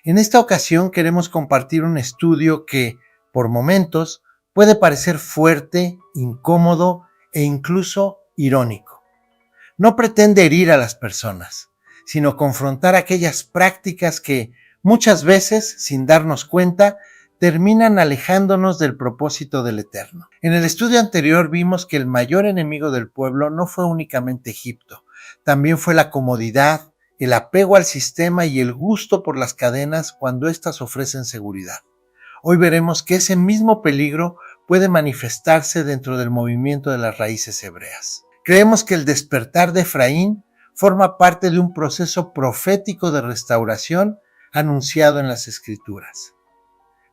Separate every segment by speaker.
Speaker 1: En esta ocasión queremos compartir un estudio que, por momentos, puede parecer fuerte, incómodo e incluso irónico. No pretende herir a las personas, sino confrontar aquellas prácticas que, muchas veces, sin darnos cuenta, terminan alejándonos del propósito del Eterno. En el estudio anterior vimos que el mayor enemigo del pueblo no fue únicamente Egipto, también fue la comodidad, el apego al sistema y el gusto por las cadenas cuando éstas ofrecen seguridad. Hoy veremos que ese mismo peligro puede manifestarse dentro del movimiento de las raíces hebreas. Creemos que el despertar de Efraín forma parte de un proceso profético de restauración anunciado en las Escrituras.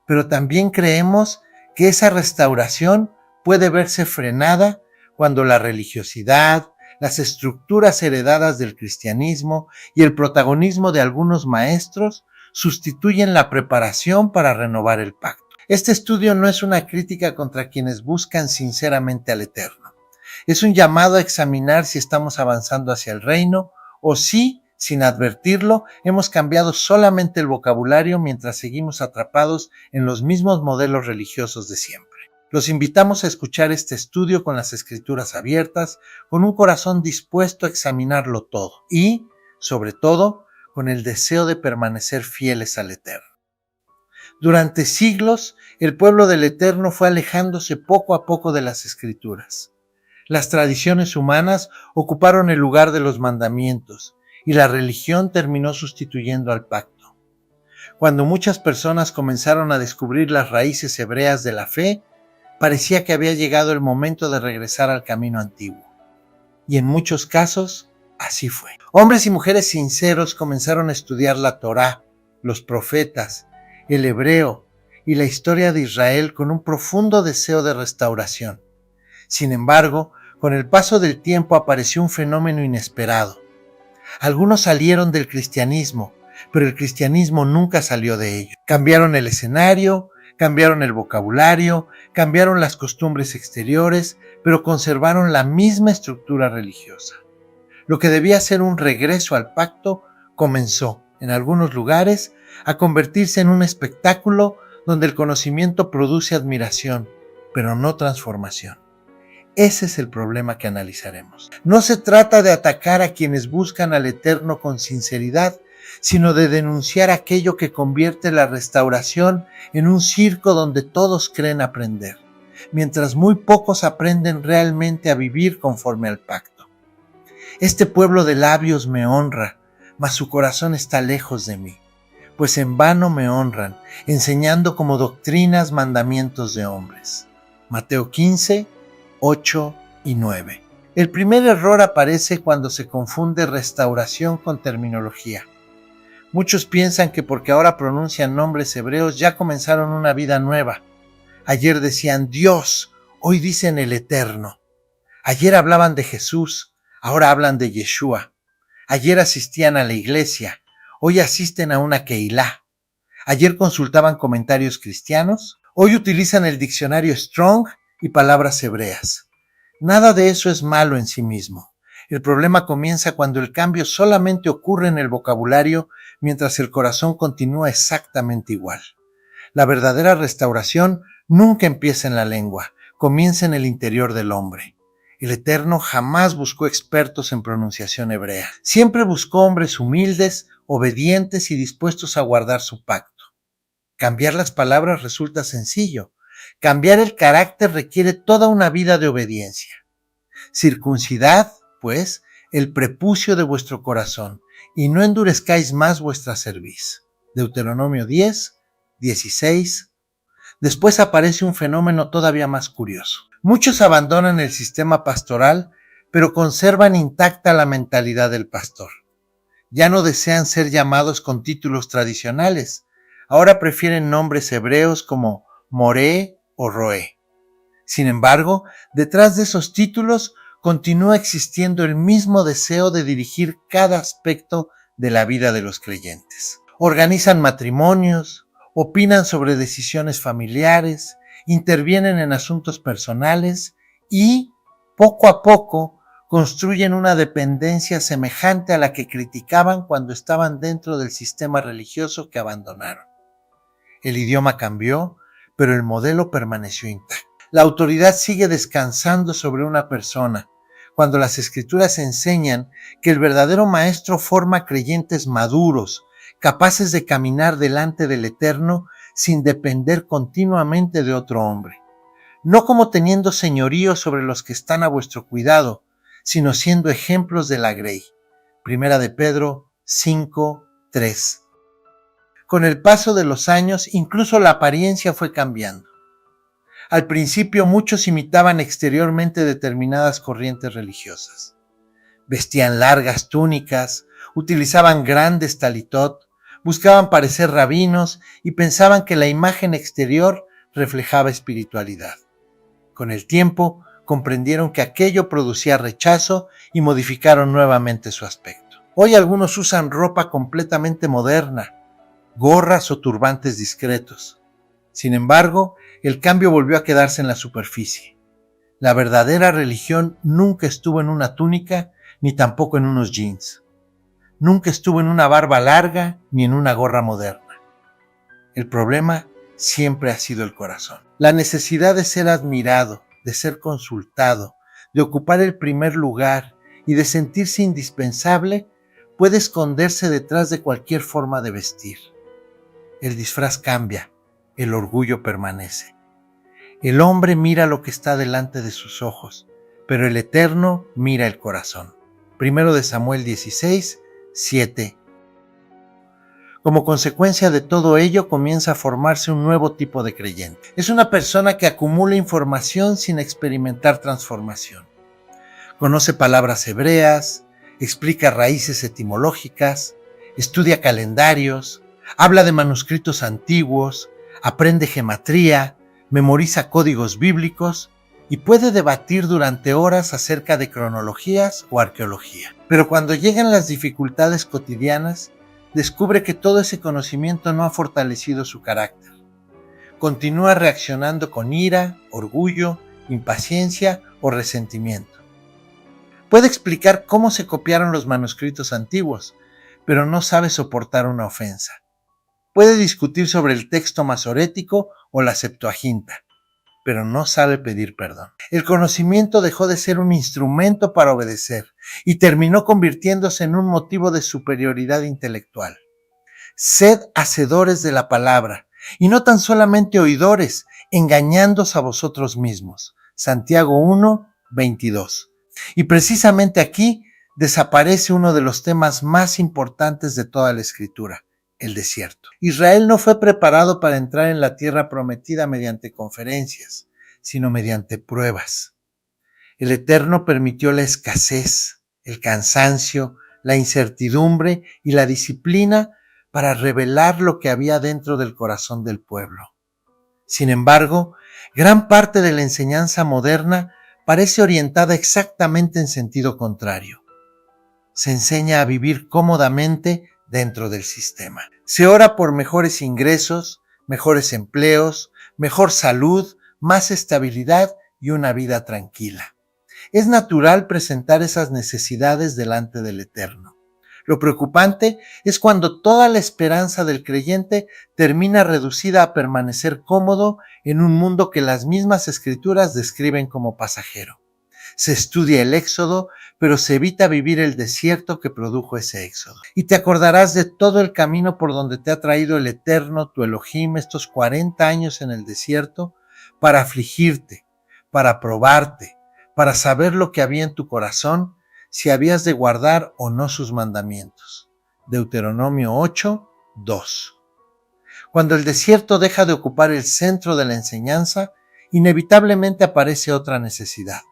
Speaker 1: Pero también creemos que esa restauración puede verse frenada cuando la religiosidad, las estructuras heredadas del cristianismo y el protagonismo de algunos maestros sustituyen la preparación para renovar el pacto. Este estudio no es una crítica contra quienes buscan sinceramente al Eterno. Es un llamado a examinar si estamos avanzando hacia el reino o si, sin advertirlo, hemos cambiado solamente el vocabulario mientras seguimos atrapados en los mismos modelos religiosos de siempre. Los invitamos a escuchar este estudio con las Escrituras abiertas, con un corazón dispuesto a examinarlo todo y, sobre todo, con el deseo de permanecer fieles al Eterno. Durante siglos, el pueblo del Eterno fue alejándose poco a poco de las Escrituras. Las tradiciones humanas ocuparon el lugar de los mandamientos y la religión terminó sustituyendo al pacto. Cuando muchas personas comenzaron a descubrir las raíces hebreas de la fe, parecía que había llegado el momento de regresar al camino antiguo. Y en muchos casos, así fue. Hombres y mujeres sinceros comenzaron a estudiar la Torá, los profetas, el hebreo y la historia de Israel con un profundo deseo de restauración. Sin embargo, con el paso del tiempo apareció un fenómeno inesperado. Algunos salieron del cristianismo, pero el cristianismo nunca salió de ello. Cambiaron el escenario, cambiaron el vocabulario, cambiaron las costumbres exteriores, pero conservaron la misma estructura religiosa. Lo que debía ser un regreso al pacto comenzó, en algunos lugares, a convertirse en un espectáculo donde el conocimiento produce admiración, pero no transformación. Ese es el problema que analizaremos. No se trata de atacar a quienes buscan al Eterno con sinceridad, sino de denunciar aquello que convierte la restauración en un circo donde todos creen aprender, mientras muy pocos aprenden realmente a vivir conforme al pacto. Este pueblo de labios me honra, mas su corazón está lejos de mí, pues en vano me honran, enseñando como doctrinas mandamientos de hombres. Mateo 15, 8 y 9. El primer error aparece cuando se confunde restauración con terminología. Muchos piensan que porque ahora pronuncian nombres hebreos ya comenzaron una vida nueva. Ayer decían Dios, hoy dicen el Eterno. Ayer hablaban de Jesús, ahora hablan de Yeshua. Ayer asistían a la iglesia, hoy asisten a una Keilah. Ayer consultaban comentarios cristianos, hoy utilizan el diccionario Strong y palabras hebreas. Nada de eso es malo en sí mismo. El problema comienza cuando el cambio solamente ocurre en el vocabulario mientras el corazón continúa exactamente igual. La verdadera restauración nunca empieza en la lengua, comienza en el interior del hombre. El Eterno jamás buscó expertos en pronunciación hebrea. Siempre buscó hombres humildes, obedientes y dispuestos a guardar su pacto. Cambiar las palabras resulta sencillo. Cambiar el carácter requiere toda una vida de obediencia. Circuncidad, pues, el prepucio de vuestro corazón, y no endurezcáis más vuestra cerviz. Deuteronomio 10, 16. Después aparece un fenómeno todavía más curioso. Muchos abandonan el sistema pastoral, pero conservan intacta la mentalidad del pastor. Ya no desean ser llamados con títulos tradicionales. Ahora prefieren nombres hebreos como Moré o Roé. Sin embargo, detrás de esos títulos continúa existiendo el mismo deseo de dirigir cada aspecto de la vida de los creyentes. Organizan matrimonios, opinan sobre decisiones familiares, intervienen en asuntos personales y, poco a poco, construyen una dependencia semejante a la que criticaban cuando estaban dentro del sistema religioso que abandonaron. El idioma cambió, pero el modelo permaneció intacto. La autoridad sigue descansando sobre una persona, cuando las Escrituras enseñan que el verdadero maestro forma creyentes maduros, capaces de caminar delante del Eterno sin depender continuamente de otro hombre. No como teniendo señorío sobre los que están a vuestro cuidado, sino siendo ejemplos de la grey. Primera de Pedro 5:3. Con el paso de los años, incluso la apariencia fue cambiando. Al principio muchos imitaban exteriormente determinadas corrientes religiosas. Vestían largas túnicas, utilizaban grandes talitot, buscaban parecer rabinos y pensaban que la imagen exterior reflejaba espiritualidad. Con el tiempo, comprendieron que aquello producía rechazo y modificaron nuevamente su aspecto. Hoy algunos usan ropa completamente moderna, gorras o turbantes discretos. Sin embargo, el cambio volvió a quedarse en la superficie. La verdadera religión nunca estuvo en una túnica ni tampoco en unos jeans. Nunca estuvo en una barba larga ni en una gorra moderna. El problema siempre ha sido el corazón. La necesidad de ser admirado, de ser consultado, de ocupar el primer lugar y de sentirse indispensable puede esconderse detrás de cualquier forma de vestir. El disfraz cambia, el orgullo permanece. El hombre mira lo que está delante de sus ojos, pero el Eterno mira el corazón. 1 Samuel 16:7. Como consecuencia de todo ello, comienza a formarse un nuevo tipo de creyente. Es una persona que acumula información sin experimentar transformación. Conoce palabras hebreas, explica raíces etimológicas, estudia calendarios, habla de manuscritos antiguos, aprende gematría, memoriza códigos bíblicos y puede debatir durante horas acerca de cronologías o arqueología. Pero cuando llegan las dificultades cotidianas, descubre que todo ese conocimiento no ha fortalecido su carácter. Continúa reaccionando con ira, orgullo, impaciencia o resentimiento. Puede explicar cómo se copiaron los manuscritos antiguos, pero no sabe soportar una ofensa. Puede discutir sobre el texto masorético o la Septuaginta, pero no sabe pedir perdón. El conocimiento dejó de ser un instrumento para obedecer y terminó convirtiéndose en un motivo de superioridad intelectual. Sed hacedores de la palabra, y no tan solamente oidores, engañándoos a vosotros mismos. Santiago 1:22. Y precisamente aquí desaparece uno de los temas más importantes de toda la Escritura: el desierto. Israel no fue preparado para entrar en la tierra prometida mediante conferencias, sino mediante pruebas. El Eterno permitió la escasez, el cansancio, la incertidumbre y la disciplina para revelar lo que había dentro del corazón del pueblo. Sin embargo, gran parte de la enseñanza moderna parece orientada exactamente en sentido contrario. Se enseña a vivir cómodamente dentro del sistema. Se ora por mejores ingresos, mejores empleos, mejor salud, más estabilidad y una vida tranquila. Es natural presentar esas necesidades delante del Eterno. Lo preocupante es cuando toda la esperanza del creyente termina reducida a permanecer cómodo en un mundo que las mismas Escrituras describen como pasajero. Se estudia el Éxodo, pero se evita vivir el desierto que produjo ese Éxodo. Y te acordarás de todo el camino por donde te ha traído el Eterno, tu Elohim, estos 40 años en el desierto, para afligirte, para probarte, para saber lo que había en tu corazón, si habías de guardar o no sus mandamientos. Deuteronomio 8:2. Cuando el desierto deja de ocupar el centro de la enseñanza, inevitablemente aparece otra necesidad: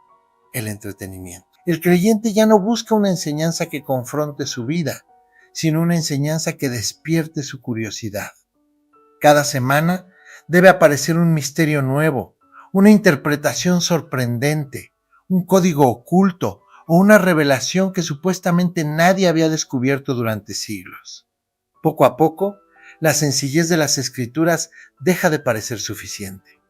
Speaker 1: el entretenimiento. El creyente ya no busca una enseñanza que confronte su vida, sino una enseñanza que despierte su curiosidad. Cada semana debe aparecer un misterio nuevo, una interpretación sorprendente, un código oculto o una revelación que supuestamente nadie había descubierto durante siglos. Poco a poco, la sencillez de las Escrituras deja de parecer suficiente.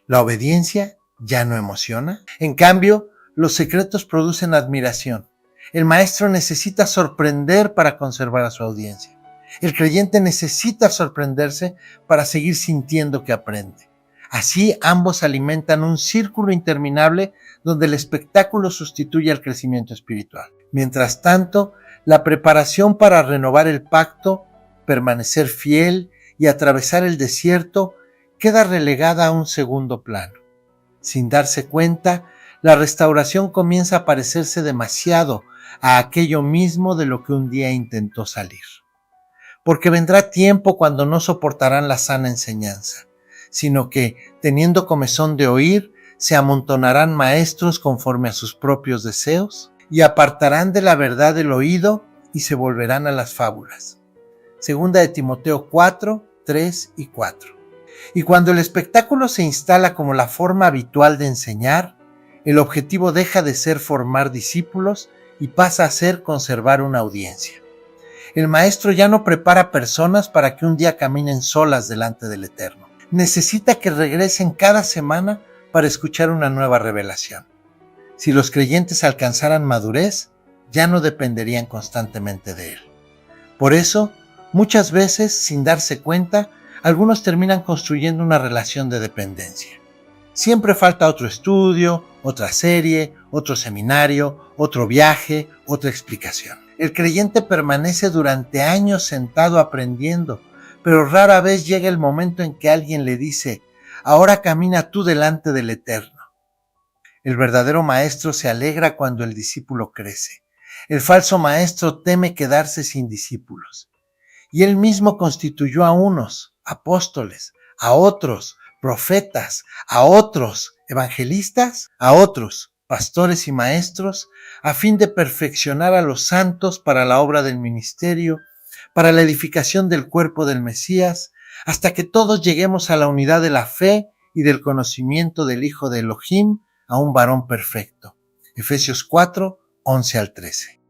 Speaker 1: La obediencia ya no emociona. En cambio, los secretos producen admiración. El maestro necesita sorprender para conservar a su audiencia. El creyente necesita sorprenderse para seguir sintiendo que aprende. Así ambos alimentan un círculo interminable donde el espectáculo sustituye al crecimiento espiritual. Mientras tanto, la preparación para renovar el pacto, permanecer fiel y atravesar el desierto queda relegada a un segundo plano. Sin darse cuenta, la restauración comienza a parecerse demasiado a aquello mismo de lo que un día intentó salir. Porque vendrá tiempo cuando no soportarán la sana enseñanza, sino que, teniendo comezón de oír, se amontonarán maestros conforme a sus propios deseos y apartarán de la verdad el oído y se volverán a las fábulas. Segunda de Timoteo 4, 3 y 4. Y cuando el espectáculo se instala como la forma habitual de enseñar, el objetivo deja de ser formar discípulos y pasa a ser conservar una audiencia. El maestro ya no prepara personas para que un día caminen solas delante del Eterno. Necesita que regresen cada semana para escuchar una nueva revelación. Si los creyentes alcanzaran madurez, ya no dependerían constantemente de él. Por eso, muchas veces, sin darse cuenta, algunos terminan construyendo una relación de dependencia. Siempre falta otro estudio, otra serie, otro seminario, otro viaje, otra explicación. El creyente permanece durante años sentado aprendiendo, pero rara vez llega el momento en que alguien le dice: ahora camina tú delante del Eterno. El verdadero maestro se alegra cuando el discípulo crece. El falso maestro teme quedarse sin discípulos. Y él mismo constituyó a unos apóstoles, a otros profetas, a otros evangelistas, a otros pastores y maestros, a fin de perfeccionar a los santos para la obra del ministerio, para la edificación del cuerpo del Mesías, hasta que todos lleguemos a la unidad de la fe y del conocimiento del Hijo de Elohim, a un varón perfecto. Efesios 4, 11 al 13.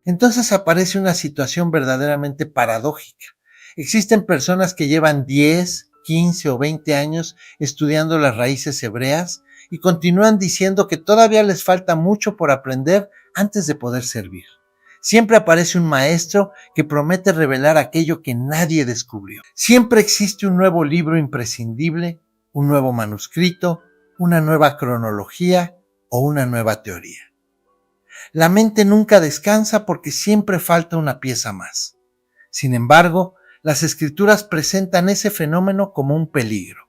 Speaker 1: Entonces aparece una situación verdaderamente paradójica. Existen personas que llevan 10, 15 o 20 años estudiando las raíces hebreas y continúan diciendo que todavía les falta mucho por aprender antes de poder servir. Siempre aparece un maestro que promete revelar aquello que nadie descubrió. Siempre existe un nuevo libro imprescindible, un nuevo manuscrito, una nueva cronología o una nueva teoría. La mente nunca descansa porque siempre falta una pieza más. Sin embargo, las Escrituras presentan ese fenómeno como un peligro.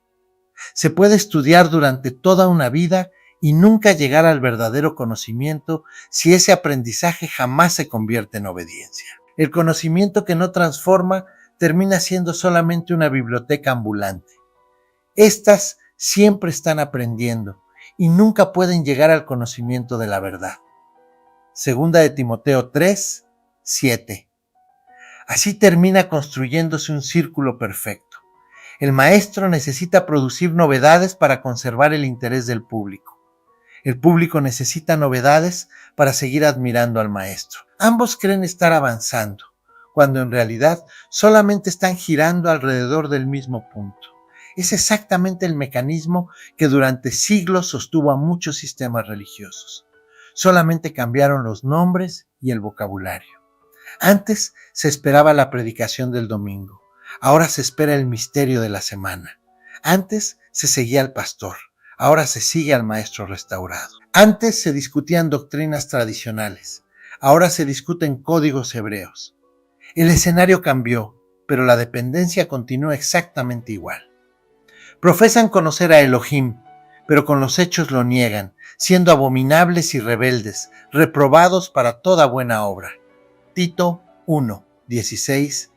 Speaker 1: Se puede estudiar durante toda una vida y nunca llegar al verdadero conocimiento si ese aprendizaje jamás se convierte en obediencia. El conocimiento que no transforma termina siendo solamente una biblioteca ambulante. Estas siempre están aprendiendo y nunca pueden llegar al conocimiento de la verdad. Segunda de Timoteo 3, 7. Así termina construyéndose un círculo perfecto. El maestro necesita producir novedades para conservar el interés del público. El público necesita novedades para seguir admirando al maestro. Ambos creen estar avanzando, cuando en realidad solamente están girando alrededor del mismo punto. Es exactamente el mecanismo que durante siglos sostuvo a muchos sistemas religiosos. Solamente cambiaron los nombres y el vocabulario. Antes se esperaba la predicación del domingo. Ahora se espera el misterio de la semana. Antes se seguía al pastor. Ahora se sigue al maestro restaurado. Antes se discutían doctrinas tradicionales. Ahora se discuten códigos hebreos. El escenario cambió, pero la dependencia continúa exactamente igual. Profesan conocer a Elohim, pero con los hechos lo niegan, siendo abominables y rebeldes, reprobados para toda buena obra. Tito 1, 16.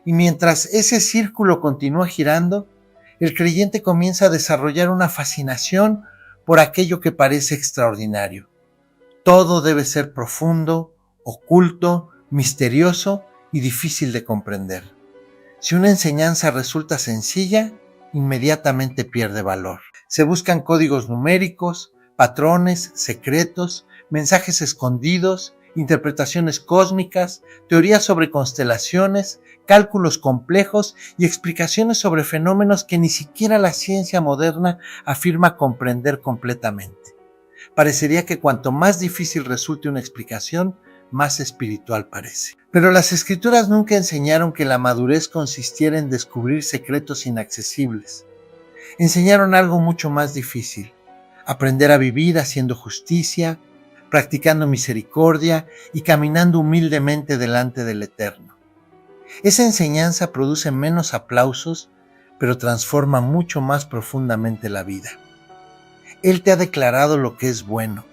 Speaker 1: Y mientras ese círculo continúa girando, el creyente comienza a desarrollar una fascinación por aquello que parece extraordinario. Todo debe ser profundo, oculto, misterioso y difícil de comprender. Si una enseñanza resulta sencilla, inmediatamente pierde valor. Se buscan códigos numéricos, patrones, secretos, mensajes escondidos, interpretaciones cósmicas, teorías sobre constelaciones, cálculos complejos y explicaciones sobre fenómenos que ni siquiera la ciencia moderna afirma comprender completamente. Parecería que cuanto más difícil resulte una explicación, más espiritual parece. Pero las escrituras nunca enseñaron que la madurez consistiera en descubrir secretos inaccesibles. Enseñaron algo mucho más difícil: aprender a vivir haciendo justicia, practicando misericordia y caminando humildemente delante del Eterno. Esa enseñanza produce menos aplausos, pero transforma mucho más profundamente la vida. Él te ha declarado lo que es bueno.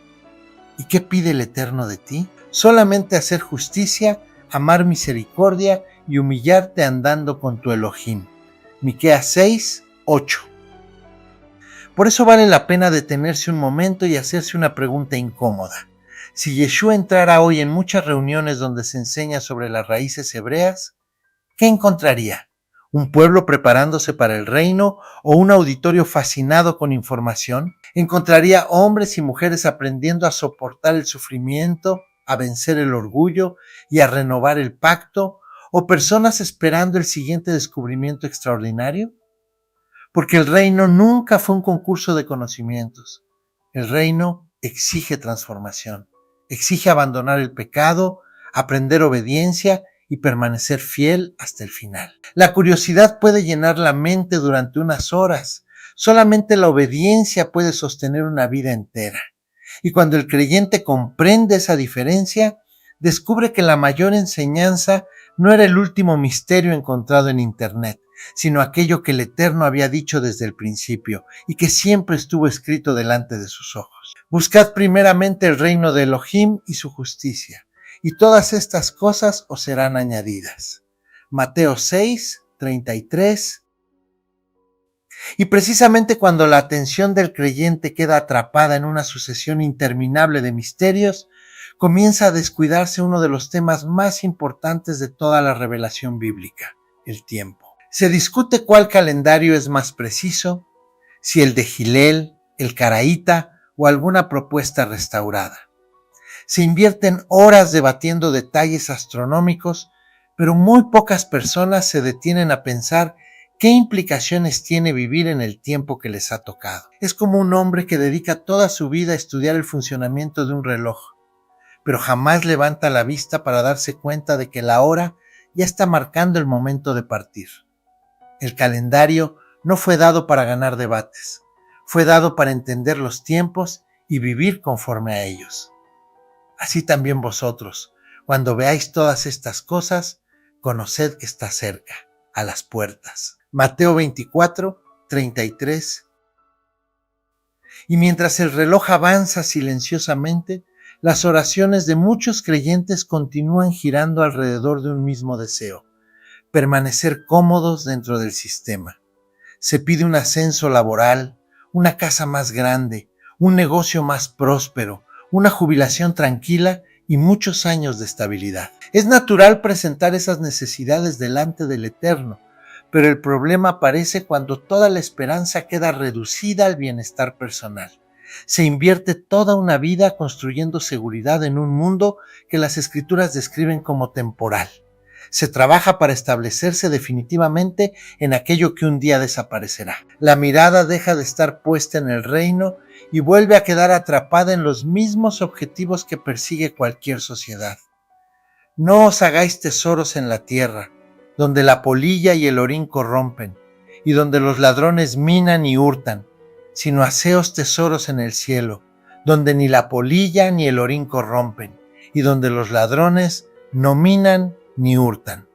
Speaker 1: ¿Y qué pide el Eterno de ti? Solamente hacer justicia, amar misericordia y humillarte andando con tu Elohim. Miqueas 6, 8. Por eso vale la pena detenerse un momento y hacerse una pregunta incómoda. Si Yeshua entrara hoy en muchas reuniones donde se enseña sobre las raíces hebreas, ¿qué encontraría? ¿Un pueblo preparándose para el reino o un auditorio fascinado con información? ¿Encontraría hombres y mujeres aprendiendo a soportar el sufrimiento, a vencer el orgullo y a renovar el pacto? ¿O personas esperando el siguiente descubrimiento extraordinario? Porque el reino nunca fue un concurso de conocimientos. El reino exige transformación, exige abandonar el pecado, aprender obediencia y permanecer fiel hasta el final. La curiosidad puede llenar la mente durante unas horas. Solamente la obediencia puede sostener una vida entera. Y cuando el creyente comprende esa diferencia, descubre que la mayor enseñanza no era el último misterio encontrado en Internet, sino aquello que el Eterno había dicho desde el principio y que siempre estuvo escrito delante de sus ojos. Buscad primeramente el reino de Elohim y su justicia, y todas estas cosas os serán añadidas. Mateo 6, 33. Y precisamente cuando la atención del creyente queda atrapada en una sucesión interminable de misterios, comienza a descuidarse uno de los temas más importantes de toda la revelación bíblica: el tiempo. Se discute cuál calendario es más preciso, si el de Gilel, el Caraíta o alguna propuesta restaurada. Se invierten horas debatiendo detalles astronómicos, pero muy pocas personas se detienen a pensar qué implicaciones tiene vivir en el tiempo que les ha tocado. Es como un hombre que dedica toda su vida a estudiar el funcionamiento de un reloj, pero jamás levanta la vista para darse cuenta de que la hora ya está marcando el momento de partir. El calendario no fue dado para ganar debates, fue dado para entender los tiempos y vivir conforme a ellos. Así también vosotros, cuando veáis todas estas cosas, conoced que está cerca, a las puertas. Mateo 24, 33. Y mientras el reloj avanza silenciosamente, las oraciones de muchos creyentes continúan girando alrededor de un mismo deseo: permanecer cómodos dentro del sistema. Se pide un ascenso laboral, una casa más grande, un negocio más próspero, una jubilación tranquila y muchos años de estabilidad. Es natural presentar esas necesidades delante del Eterno, pero el problema aparece cuando toda la esperanza queda reducida al bienestar personal. Se invierte toda una vida construyendo seguridad en un mundo que las Escrituras describen como temporal. Se trabaja para establecerse definitivamente en aquello que un día desaparecerá. La mirada deja de estar puesta en el reino y vuelve a quedar atrapada en los mismos objetivos que persigue cualquier sociedad. No os hagáis tesoros en la tierra, donde la polilla y el orín corrompen, y donde los ladrones minan y hurtan, sino haceos tesoros en el cielo, donde ni la polilla ni el orín corrompen, y donde los ladrones no minan ni hurtan.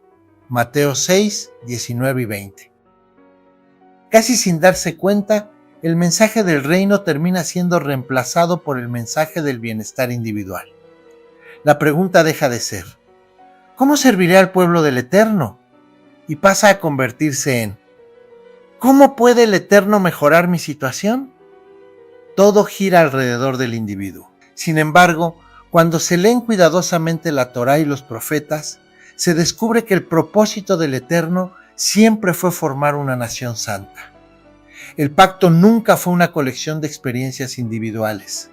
Speaker 1: Mateo 6, 19 y 20. Casi sin darse cuenta, el mensaje del reino termina siendo reemplazado por el mensaje del bienestar individual. La pregunta deja de ser: ¿cómo serviré al pueblo del Eterno? Y pasa a convertirse en: ¿cómo puede el Eterno mejorar mi situación? Todo gira alrededor del individuo. Sin embargo, cuando se leen cuidadosamente la Torá y los profetas, se descubre que el propósito del Eterno siempre fue formar una nación santa. El pacto nunca fue una colección de experiencias individuales.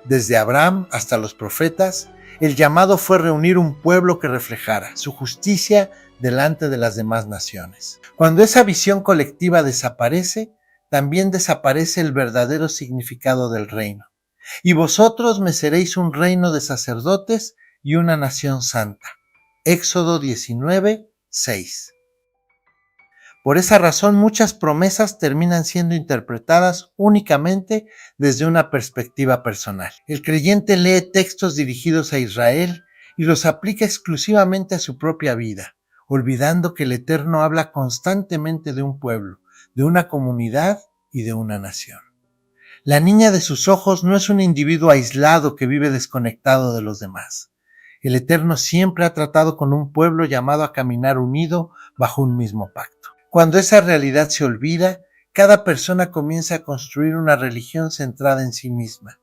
Speaker 1: Desde Abraham hasta los profetas, el llamado fue reunir un pueblo que reflejara su justicia delante de las demás naciones. Cuando esa visión colectiva desaparece, también desaparece el verdadero significado del reino. Y vosotros me seréis un reino de sacerdotes y una nación santa. Éxodo 19, 6. Por esa razón, muchas promesas terminan siendo interpretadas únicamente desde una perspectiva personal. El creyente lee textos dirigidos a Israel y los aplica exclusivamente a su propia vida, olvidando que el Eterno habla constantemente de un pueblo, de una comunidad y de una nación. La niña de sus ojos no es un individuo aislado que vive desconectado de los demás. El Eterno siempre ha tratado con un pueblo llamado a caminar unido bajo un mismo pacto. Cuando esa realidad se olvida, cada persona comienza a construir una religión centrada en sí misma.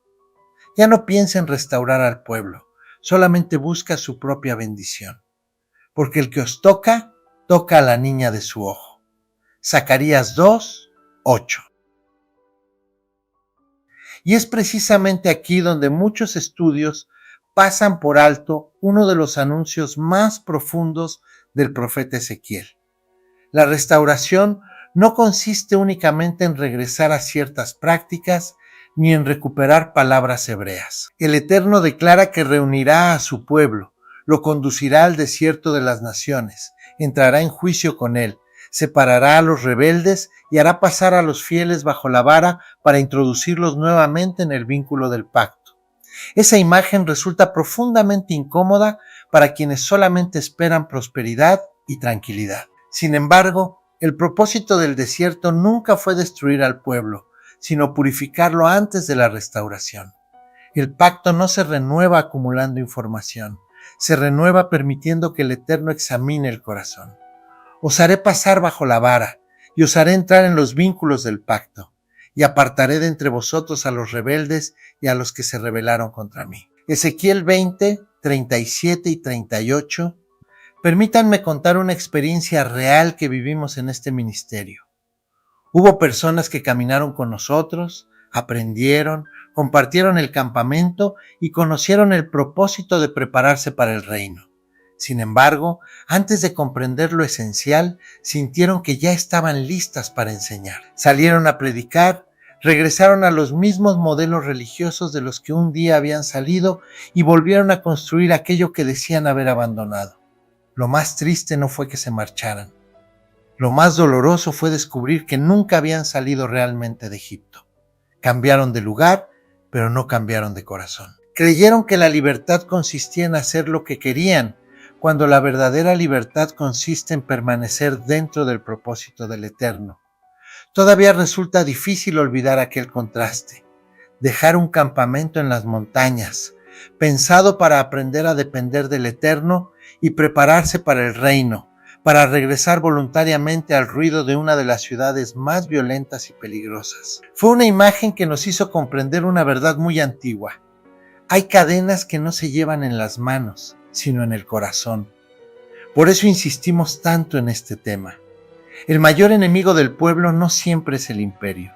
Speaker 1: Ya no piensa en restaurar al pueblo, solamente busca su propia bendición. Porque el que os toca, toca a la niña de su ojo. Zacarías 2, 8. Y es precisamente aquí donde muchos estudios pasan por alto uno de los anuncios más profundos del profeta Ezequiel. La restauración no consiste únicamente en regresar a ciertas prácticas ni en recuperar palabras hebreas. El Eterno declara que reunirá a su pueblo, lo conducirá al desierto de las naciones, entrará en juicio con él, separará a los rebeldes y hará pasar a los fieles bajo la vara para introducirlos nuevamente en el vínculo del pacto. Esa imagen resulta profundamente incómoda para quienes solamente esperan prosperidad y tranquilidad. Sin embargo, el propósito del desierto nunca fue destruir al pueblo, sino purificarlo antes de la restauración. El pacto no se renueva acumulando información, se renueva permitiendo que el Eterno examine el corazón. Os haré pasar bajo la vara, y os haré entrar en los vínculos del pacto, y apartaré de entre vosotros a los rebeldes y a los que se rebelaron contra mí. Ezequiel 20, 37 y 38. Permítanme contar una experiencia real que vivimos en este ministerio. Hubo personas que caminaron con nosotros, aprendieron, compartieron el campamento y conocieron el propósito de prepararse para el reino. Sin embargo, antes de comprender lo esencial, sintieron que ya estaban listas para enseñar. Salieron a predicar, regresaron a los mismos modelos religiosos de los que un día habían salido y volvieron a construir aquello que decían haber abandonado. Lo más triste no fue que se marcharan. Lo más doloroso fue descubrir que nunca habían salido realmente de Egipto. Cambiaron de lugar, pero no cambiaron de corazón. Creyeron que la libertad consistía en hacer lo que querían, cuando la verdadera libertad consiste en permanecer dentro del propósito del Eterno. Todavía resulta difícil olvidar aquel contraste. Dejar un campamento en las montañas, pensado para aprender a depender del Eterno y prepararse para el reino, para regresar voluntariamente al ruido de una de las ciudades más violentas y peligrosas. Fue una imagen que nos hizo comprender una verdad muy antigua. Hay cadenas que no se llevan en las manos, sino en el corazón. Por eso insistimos tanto en este tema. El mayor enemigo del pueblo no siempre es el imperio.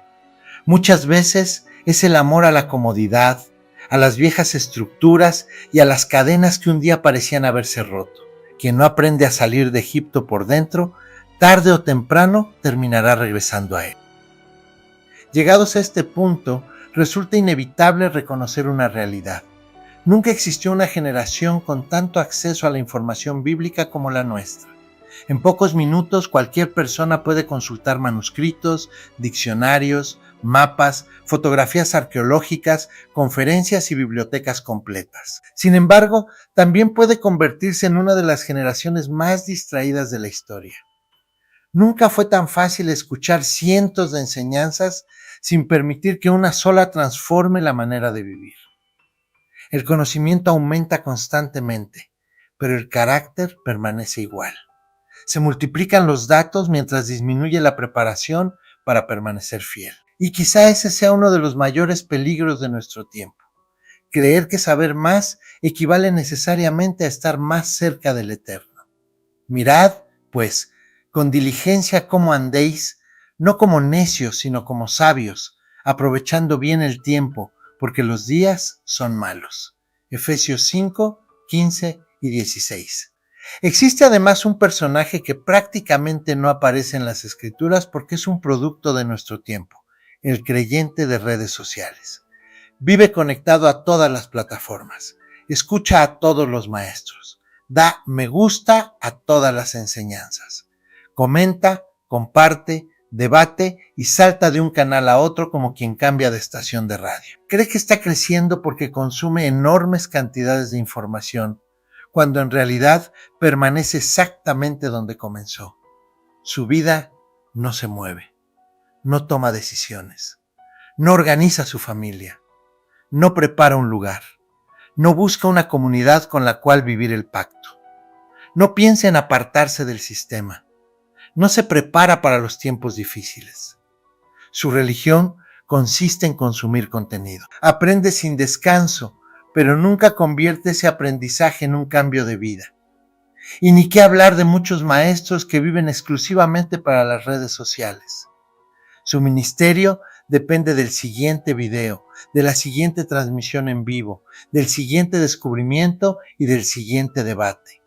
Speaker 1: Muchas veces es el amor a la comodidad, a las viejas estructuras y a las cadenas que un día parecían haberse roto. Quien no aprende a salir de Egipto por dentro, tarde o temprano terminará regresando a él. Llegados a este punto, resulta inevitable reconocer una realidad. Nunca existió una generación con tanto acceso a la información bíblica como la nuestra. En pocos minutos cualquier persona puede consultar manuscritos, diccionarios, mapas, fotografías arqueológicas, conferencias y bibliotecas completas. Sin embargo, también puede convertirse en una de las generaciones más distraídas de la historia. Nunca fue tan fácil escuchar cientos de enseñanzas sin permitir que una sola transforme la manera de vivir. El conocimiento aumenta constantemente, pero el carácter permanece igual. Se multiplican los datos mientras disminuye la preparación para permanecer fiel. Y quizá ese sea uno de los mayores peligros de nuestro tiempo. Creer que saber más equivale necesariamente a estar más cerca del Eterno. Mirad, pues, con diligencia cómo andéis, no como necios, sino como sabios, aprovechando bien el tiempo, porque los días son malos. Efesios 5, 15 y 16. Existe además un personaje que prácticamente no aparece en las Escrituras porque es un producto de nuestro tiempo, el creyente de redes sociales. Vive conectado a todas las plataformas. Escucha a todos los maestros. Da me gusta a todas las enseñanzas. Comenta, comparte, debate y salta de un canal a otro como quien cambia de estación de radio. Cree que está creciendo porque consume enormes cantidades de información, cuando en realidad permanece exactamente donde comenzó. Su vida no se mueve, no toma decisiones, no organiza su familia, no prepara un lugar, no busca una comunidad con la cual vivir el pacto, no piensa en apartarse del sistema, no se prepara para los tiempos difíciles. Su religión consiste en consumir contenido. Aprende sin descanso, pero nunca convierte ese aprendizaje en un cambio de vida. Y ni qué hablar de muchos maestros que viven exclusivamente para las redes sociales. Su ministerio depende del siguiente video, de la siguiente transmisión en vivo, del siguiente descubrimiento y del siguiente debate.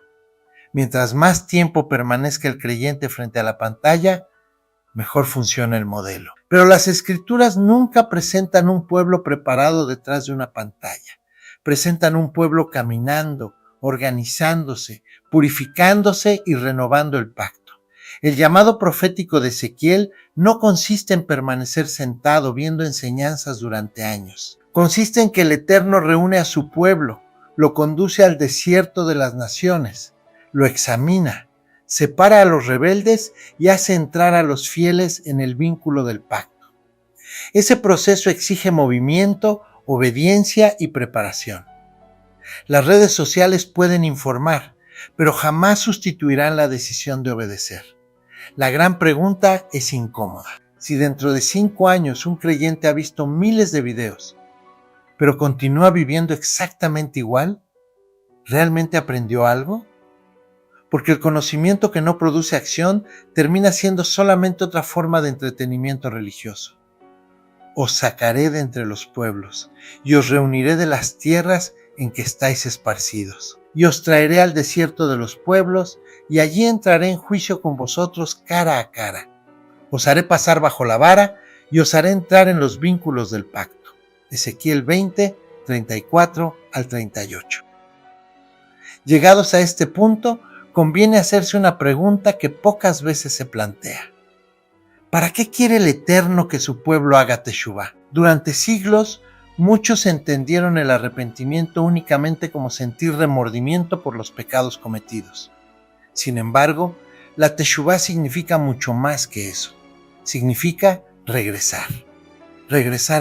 Speaker 1: Mientras más tiempo permanezca el creyente frente a la pantalla, mejor funciona el modelo. Pero las Escrituras nunca presentan un pueblo preparado detrás de una pantalla. Presentan un pueblo caminando, organizándose, purificándose y renovando el pacto. El llamado profético de Ezequiel no consiste en permanecer sentado viendo enseñanzas durante años. Consiste en que el Eterno reúne a su pueblo, lo conduce al desierto de las naciones, lo examina, separa a los rebeldes y hace entrar a los fieles en el vínculo del pacto. Ese proceso exige movimiento, obediencia y preparación. Las redes sociales pueden informar, pero jamás sustituirán la decisión de obedecer. La gran pregunta es incómoda. Si dentro de 5 años un creyente ha visto miles de videos, pero continúa viviendo exactamente igual, ¿realmente aprendió algo? Porque el conocimiento que no produce acción termina siendo solamente otra forma de entretenimiento religioso. Os sacaré de entre los pueblos, y os reuniré de las tierras en que estáis esparcidos, y os traeré al desierto de los pueblos, y allí entraré en juicio con vosotros cara a cara. Os haré pasar bajo la vara, y os haré entrar en los vínculos del pacto. Ezequiel 20, 34 al 38. Llegados a este punto, conviene hacerse una pregunta que pocas veces se plantea. ¿Para qué quiere el Eterno que su pueblo haga teshuvá? Durante siglos, muchos entendieron el arrepentimiento únicamente como sentir remordimiento por los pecados cometidos. Sin embargo, la teshuvá significa mucho más que eso. Significa regresar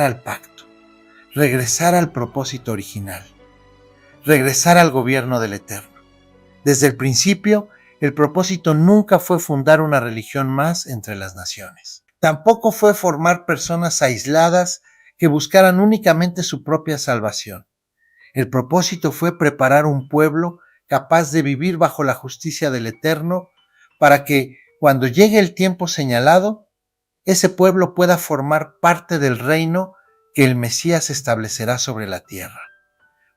Speaker 1: al pacto, regresar al propósito original, regresar al gobierno del Eterno. Desde el principio, el propósito nunca fue fundar una religión más entre las naciones. Tampoco fue formar personas aisladas que buscaran únicamente su propia salvación. El propósito fue preparar un pueblo capaz de vivir bajo la justicia del Eterno para que, cuando llegue el tiempo señalado, ese pueblo pueda formar parte del reino que el Mesías establecerá sobre la tierra.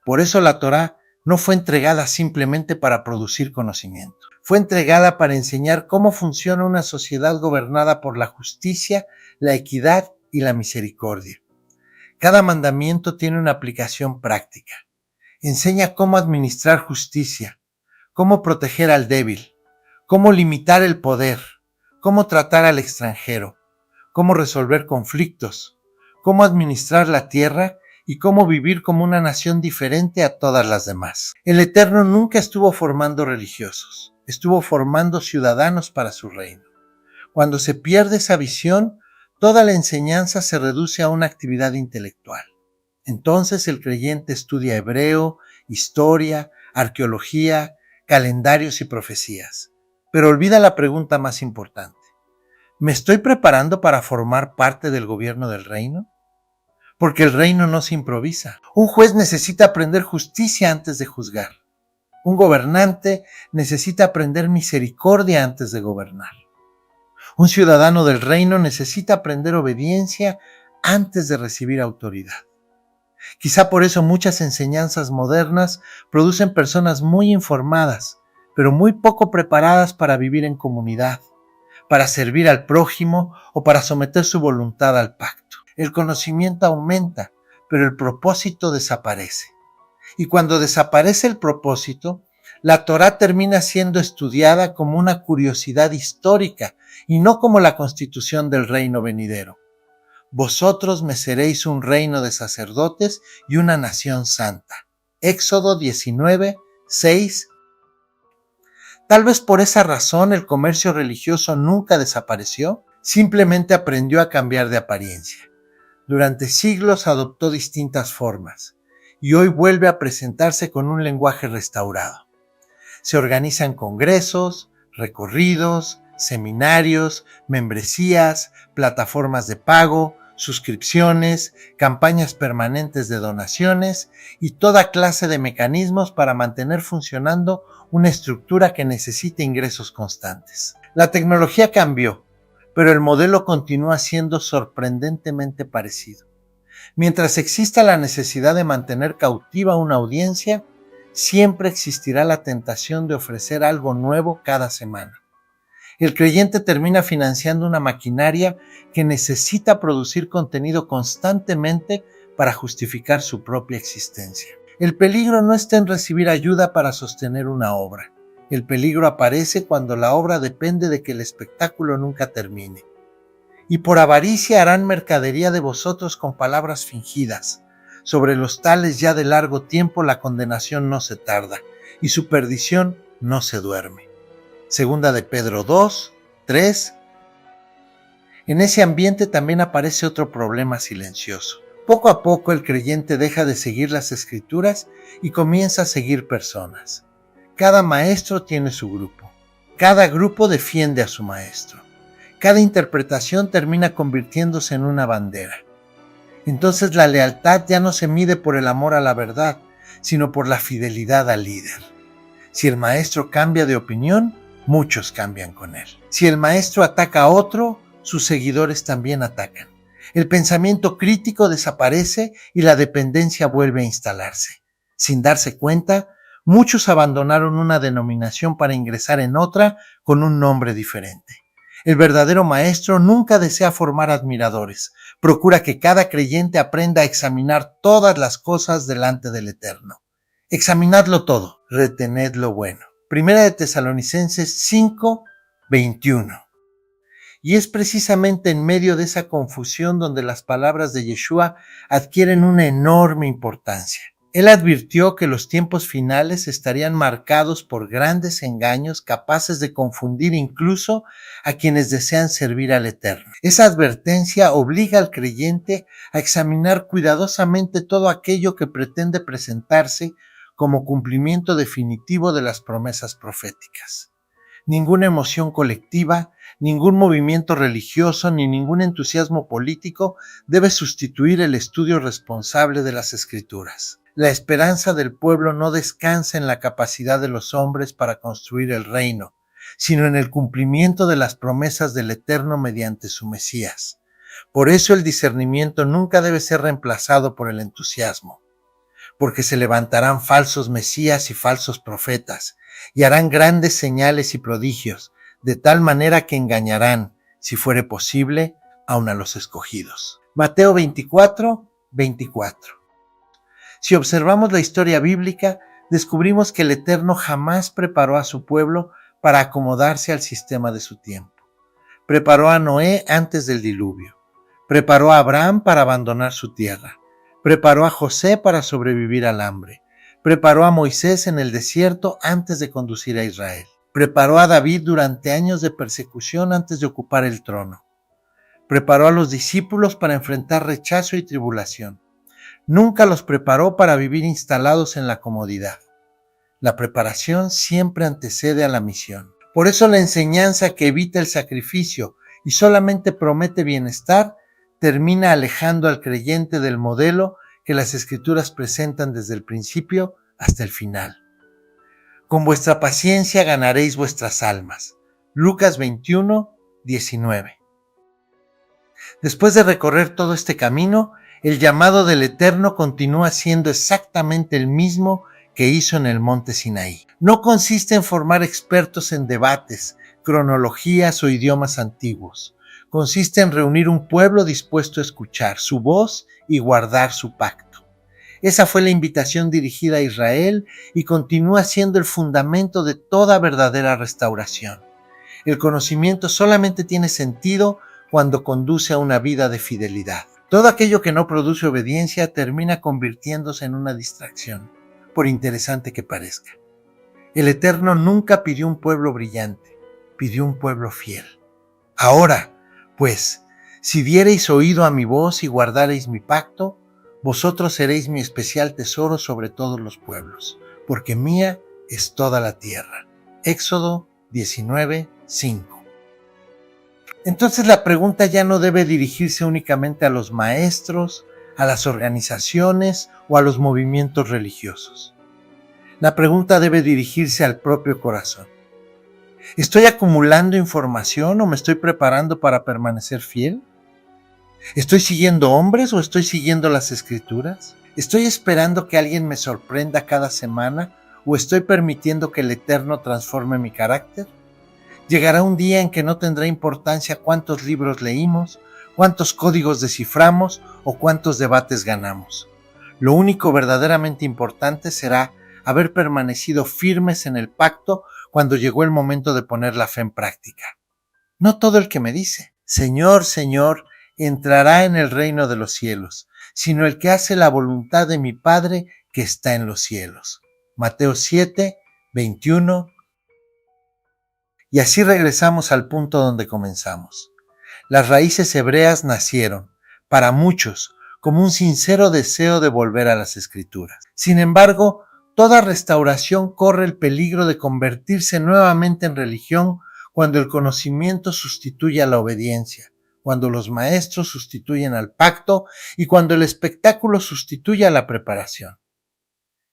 Speaker 1: Por eso la Torá no fue entregada simplemente para producir conocimiento. Fue entregada para enseñar cómo funciona una sociedad gobernada por la justicia, la equidad y la misericordia. Cada mandamiento tiene una aplicación práctica. Enseña cómo administrar justicia, cómo proteger al débil, cómo limitar el poder, cómo tratar al extranjero, cómo resolver conflictos, cómo administrar la tierra y cómo vivir como una nación diferente a todas las demás. El Eterno nunca estuvo formando religiosos, estuvo formando ciudadanos para su reino. Cuando se pierde esa visión, toda la enseñanza se reduce a una actividad intelectual. Entonces el creyente estudia hebreo, historia, arqueología, calendarios y profecías, pero olvida la pregunta más importante. ¿Me estoy preparando para formar parte del gobierno del reino? Porque el reino no se improvisa. Un juez necesita aprender justicia antes de juzgar. Un gobernante necesita aprender misericordia antes de gobernar. Un ciudadano del reino necesita aprender obediencia antes de recibir autoridad. Quizá por eso muchas enseñanzas modernas producen personas muy informadas, pero muy poco preparadas para vivir en comunidad, para servir al prójimo o para someter su voluntad al pacto. El conocimiento aumenta, pero el propósito desaparece. Y cuando desaparece el propósito, la Torá termina siendo estudiada como una curiosidad histórica y no como la constitución del reino venidero. Vosotros me seréis un reino de sacerdotes y una nación santa. Éxodo 19, 6. Tal vez por esa razón el comercio religioso nunca desapareció, simplemente aprendió a cambiar de apariencia. Durante siglos adoptó distintas formas y hoy vuelve a presentarse con un lenguaje restaurado. Se organizan congresos, recorridos, seminarios, membresías, plataformas de pago, suscripciones, campañas permanentes de donaciones y toda clase de mecanismos para mantener funcionando una estructura que necesita ingresos constantes. La tecnología cambió, pero el modelo continúa siendo sorprendentemente parecido. Mientras exista la necesidad de mantener cautiva una audiencia, siempre existirá la tentación de ofrecer algo nuevo cada semana. El creyente termina financiando una maquinaria que necesita producir contenido constantemente para justificar su propia existencia. El peligro no está en recibir ayuda para sostener una obra. El peligro aparece cuando la obra depende de que el espectáculo nunca termine. Y por avaricia harán mercadería de vosotros con palabras fingidas. Sobre los tales ya de largo tiempo la condenación no se tarda, y su perdición no se duerme. Segunda de Pedro 2, 3. En ese ambiente también aparece otro problema silencioso. Poco a poco el creyente deja de seguir las escrituras y comienza a seguir personas. Cada maestro tiene su grupo. Cada grupo defiende a su maestro. Cada interpretación termina convirtiéndose en una bandera. Entonces la lealtad ya no se mide por el amor a la verdad, sino por la fidelidad al líder. Si el maestro cambia de opinión, muchos cambian con él. Si el maestro ataca a otro, sus seguidores también atacan. El pensamiento crítico desaparece y la dependencia vuelve a instalarse. Sin darse cuenta, muchos abandonaron una denominación para ingresar en otra con un nombre diferente. El verdadero maestro nunca desea formar admiradores. Procura que cada creyente aprenda a examinar todas las cosas delante del Eterno. Examinadlo todo, retened lo bueno. Primera de Tesalonicenses 5, 21. Y es precisamente en medio de esa confusión donde las palabras de Yeshua adquieren una enorme importancia. Él advirtió que los tiempos finales estarían marcados por grandes engaños capaces de confundir incluso a quienes desean servir al Eterno. Esa advertencia obliga al creyente a examinar cuidadosamente todo aquello que pretende presentarse como cumplimiento definitivo de las promesas proféticas. Ninguna emoción colectiva, ningún movimiento religioso ni ningún entusiasmo político debe sustituir el estudio responsable de las Escrituras. La esperanza del pueblo no descansa en la capacidad de los hombres para construir el reino, sino en el cumplimiento de las promesas del Eterno mediante su Mesías. Por eso el discernimiento nunca debe ser reemplazado por el entusiasmo, porque se levantarán falsos mesías y falsos profetas, y harán grandes señales y prodigios, de tal manera que engañarán, si fuere posible, aun a los escogidos. Mateo 24, 24. Si observamos la historia bíblica, descubrimos que el Eterno jamás preparó a su pueblo para acomodarse al sistema de su tiempo. Preparó a Noé antes del diluvio. Preparó a Abraham para abandonar su tierra. Preparó a José para sobrevivir al hambre. Preparó a Moisés en el desierto antes de conducir a Israel. Preparó a David durante años de persecución antes de ocupar el trono. Preparó a los discípulos para enfrentar rechazo y tribulación. Nunca los preparó para vivir instalados en la comodidad. La preparación siempre antecede a la misión. Por eso la enseñanza que evita el sacrificio y solamente promete bienestar termina alejando al creyente del modelo que las Escrituras presentan desde el principio hasta el final. Con vuestra paciencia ganaréis vuestras almas. Lucas 21, 19. Después de recorrer todo este camino, el llamado del Eterno continúa siendo exactamente el mismo que hizo en el monte Sinaí. No consiste en formar expertos en debates, cronologías o idiomas antiguos. Consiste en reunir un pueblo dispuesto a escuchar su voz y guardar su pacto. Esa fue la invitación dirigida a Israel y continúa siendo el fundamento de toda verdadera restauración. El conocimiento solamente tiene sentido cuando conduce a una vida de fidelidad. Todo aquello que no produce obediencia termina convirtiéndose en una distracción, por interesante que parezca. El Eterno nunca pidió un pueblo brillante, pidió un pueblo fiel. Ahora, pues, si diereis oído a mi voz y guardareis mi pacto, vosotros seréis mi especial tesoro sobre todos los pueblos, porque mía es toda la tierra. Éxodo 19:5. Entonces la pregunta ya no debe dirigirse únicamente a los maestros, a las organizaciones o a los movimientos religiosos. La pregunta debe dirigirse al propio corazón. ¿Estoy acumulando información o me estoy preparando para permanecer fiel? ¿Estoy siguiendo hombres o estoy siguiendo las Escrituras? ¿Estoy esperando que alguien me sorprenda cada semana o estoy permitiendo que el Eterno transforme mi carácter? Llegará un día en que no tendrá importancia cuántos libros leímos, cuántos códigos desciframos o cuántos debates ganamos. Lo único verdaderamente importante será haber permanecido firmes en el pacto cuando llegó el momento de poner la fe en práctica. No todo el que me dice, Señor, Señor, entrará en el reino de los cielos, sino el que hace la voluntad de mi Padre que está en los cielos. Mateo 7:21. Y así regresamos al punto donde comenzamos. Las raíces hebreas nacieron, para muchos, como un sincero deseo de volver a las Escrituras. Sin embargo, toda restauración corre el peligro de convertirse nuevamente en religión cuando el conocimiento sustituye a la obediencia, cuando los maestros sustituyen al pacto y cuando el espectáculo sustituye a la preparación.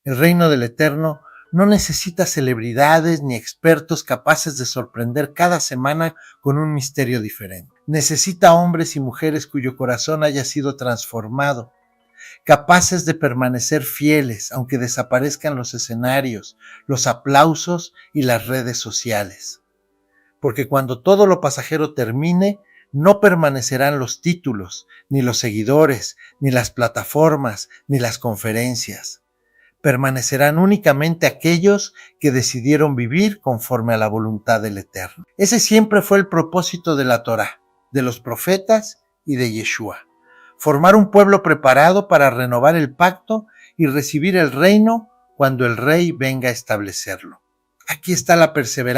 Speaker 1: El reino del Eterno no necesita celebridades ni expertos capaces de sorprender cada semana con un misterio diferente. Necesita hombres y mujeres cuyo corazón haya sido transformado, capaces de permanecer fieles aunque desaparezcan los escenarios, los aplausos y las redes sociales. Porque cuando todo lo pasajero termine, no permanecerán los títulos, ni los seguidores, ni las plataformas, ni las conferencias. Permanecerán únicamente aquellos que decidieron vivir conforme a la voluntad del Eterno. Ese siempre fue el propósito de la Torá, de los profetas y de Yeshua. Formar un pueblo preparado para renovar el pacto y recibir el reino cuando el Rey venga a establecerlo. Aquí está la perseverancia